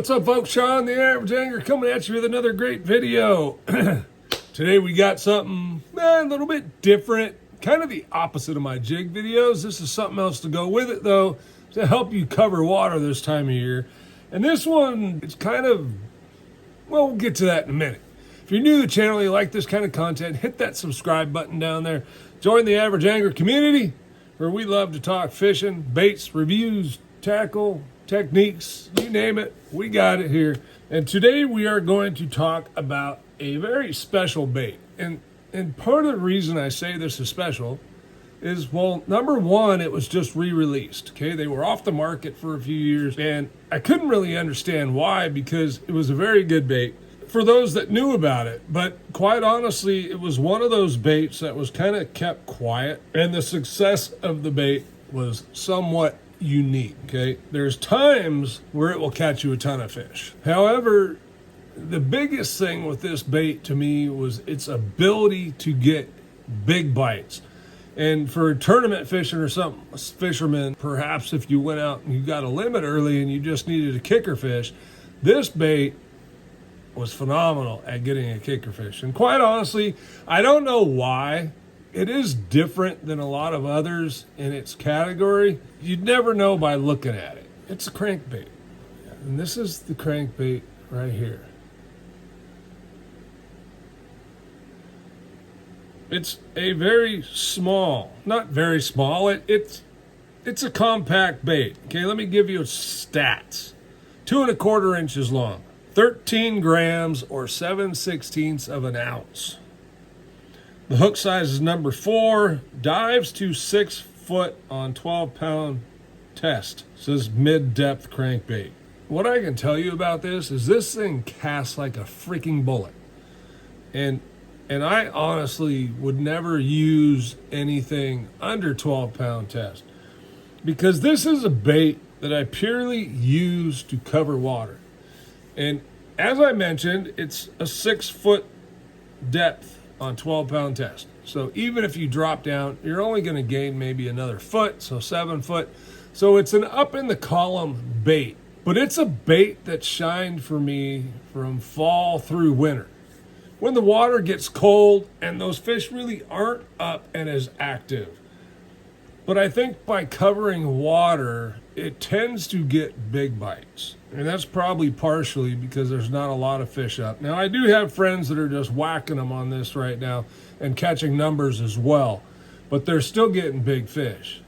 What's up, folks? Sean, the Average Angler, coming at you with another great video. Today we got something a little bit different, kind of the opposite of my jig videos. This is something else to go with it, though, to help you cover water this time of year. And this one, it's kind of, well, we'll get to that in a minute. If you're new to the channel, you like this kind of content, hit that subscribe button down there. Join the Average Angler community, where we love to talk fishing, baits, reviews, tackle, techniques, you name it, we got it here. And today we are going to talk about a very special bait. And part of the reason I say this is special is, well, number one, it was just re-released. Okay, they were off the market for a few years, and I couldn't really understand why, because it was a very good bait for those that knew about it. But quite honestly, it was one of those baits that was kind of kept quiet, and the success of the bait was somewhat unique. Okay, there's times where it will catch you a ton of fish. However, the biggest thing with this bait to me was its ability to get big bites. And for tournament fishing or some fishermen, perhaps if you went out and you got a limit early and you just needed a kicker fish, this bait was phenomenal at getting a kicker fish. And quite honestly, I don't know why. It is different than a lot of others in its category. You'd never know by looking at it. It's a crankbait. And this is the crankbait right here. It's a very small, not very small, it's a compact bait. Okay, let me give you stats. 2¼ inches long, 13 grams or 7/16 of an ounce. The hook size is number 4, dives to 6 foot on 12-pound test. It says mid-depth crankbait. What I can tell you about this is this thing casts like a freaking bullet. And I honestly would never use anything under 12-pound test, because this is a bait that I purely use to cover water. And as I mentioned, it's a 6 foot depth on 12-pound test. So even if you drop down, you're only going to gain maybe another foot, so 7 foot. So it's an up in the column bait, but it's a bait that shined for me from fall through winter, when the water gets cold and those fish really aren't up and as active. But I think by covering water, it tends to get big bites. And that's probably partially because there's not a lot of fish up. Now, I do have friends that are just whacking them on this right now and catching numbers as well, but they're still getting big fish.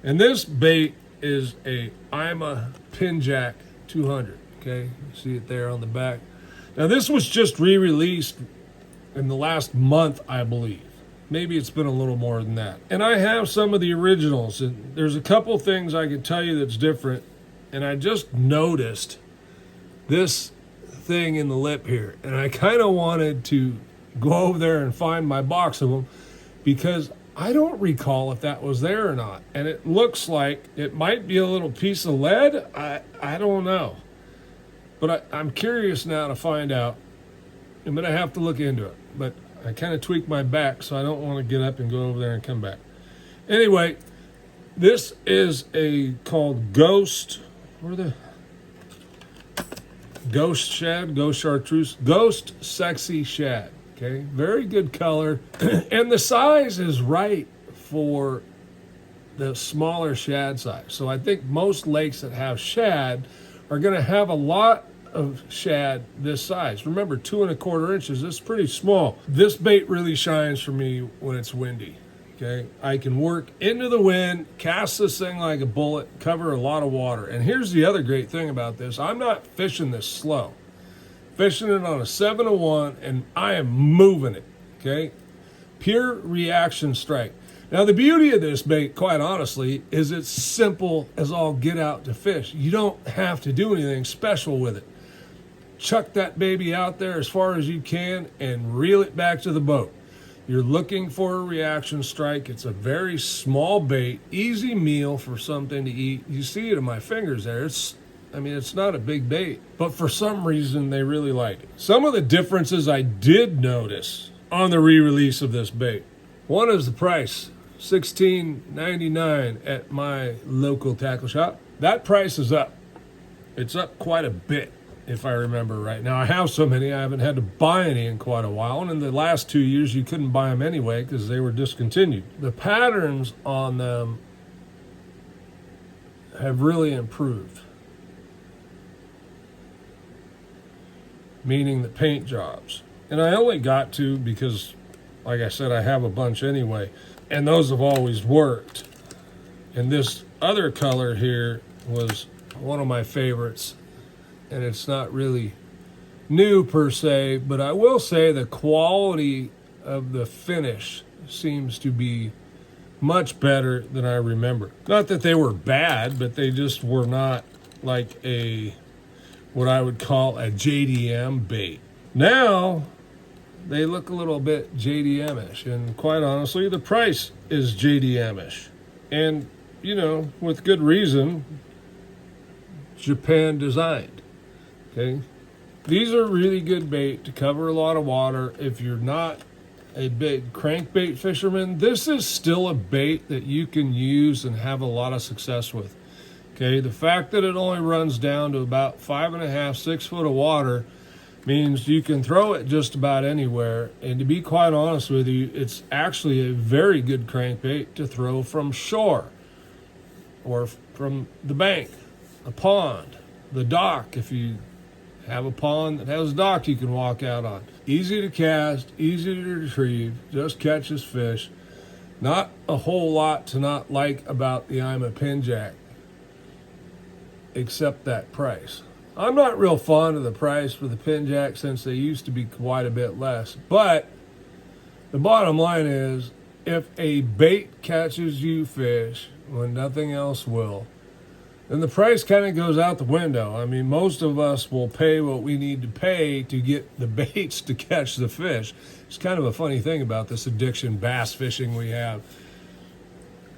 And this bait is a Ima Pinjack 200. Okay, you see it there on the back. Now, this was just re-released in the last month, I believe. Maybe it's been a little more than that. And I have some of the originals, and there's a couple things I can tell you that's different. And I just noticed this thing in the lip here, and I kind of wanted to go over there and find my box of them, because I don't recall if that was there or not. And it looks like it might be a little piece of lead. I don't know. But I'm curious now to find out. I'm going to have to look into it. But I kind of tweaked my back, so I don't want to get up and go over there and come back. Anyway, this is called Ghost. What are the Ghost Shad, Ghost Chartreuse, Ghost Sexy Shad. Okay, very good color, and the size is right for the smaller shad size. So I think most lakes that have shad are going to have a lot of shad this size. Remember, 2¼ inches. This is pretty small. This bait really shines for me when it's windy. Okay, I can work into the wind, cast this thing like a bullet, cover a lot of water. And here's the other great thing about this. I'm not fishing this slow. Fishing it on a 7-1, and I am moving it. Okay, pure reaction strike. Now, the beauty of this bait, quite honestly, is it's simple as all get out to fish. You don't have to do anything special with it. Chuck that baby out there as far as you can and reel it back to the boat. You're looking for a reaction strike. It's a very small bait, easy meal for something to eat. You see it in my fingers there. It's not a big bait, but for some reason they really like it. Some of the differences I did notice on the re-release of this bait. One is the price, $16.99 at my local tackle shop. That price is up. It's up quite a bit. if I remember right. Now, I have so many, I haven't had to buy any in quite a while. And in the last 2 years, you couldn't buy them anyway because they were discontinued. The patterns on them have really improved, meaning the paint jobs. And I only got to because, like I said, I have a bunch anyway, and those have always worked. And this other color here was one of my favorites, and it's not really new per se, but I will say the quality of the finish seems to be much better than I remember. Not that they were bad, but they just were not like what I would call a JDM bait. Now they look a little bit JDM-ish, and quite honestly, the price is JDM-ish. And, you know, with good reason, Japan designed. Okay, these are really good bait to cover a lot of water. If you're not a big crankbait fisherman, this is still a bait that you can use and have a lot of success with. Okay, the fact that it only runs down to about 5.5, 6 foot of water means you can throw it just about anywhere. And to be quite honest with you, it's actually a very good crankbait to throw from shore or from the bank, a pond, the dock. If you have a pond that has a dock you can walk out on. Easy to cast, easy to retrieve, just catches fish. Not a whole lot to not like about the IMA Pin Jack, except that price. I'm not real fond of the price for the Pin Jack since they used to be quite a bit less. But the bottom line is, if a bait catches you fish when nothing else will, then the price kind of goes out the window. I mean, most of us will pay what we need to pay to get the baits to catch the fish. It's kind of a funny thing about this addiction bass fishing we have.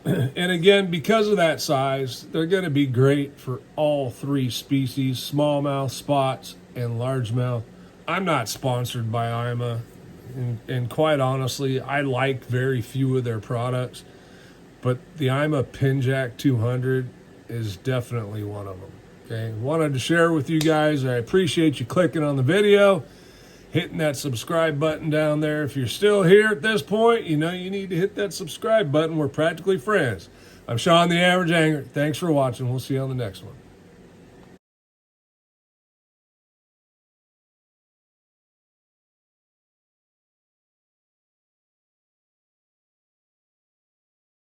And again, because of that size, they're going to be great for all three species, smallmouth, spots, and largemouth. I'm not sponsored by IMA, and quite honestly, I like very few of their products, but the IMA Pin Jack 200 is definitely one of them. Okay, wanted to share with you guys. I appreciate you clicking on the video, hitting that subscribe button down there. If you're still here at this point, you know you need to hit that subscribe button. We're practically friends. I'm Sean the Average Angler. Thanks for watching. We'll see you on the next one.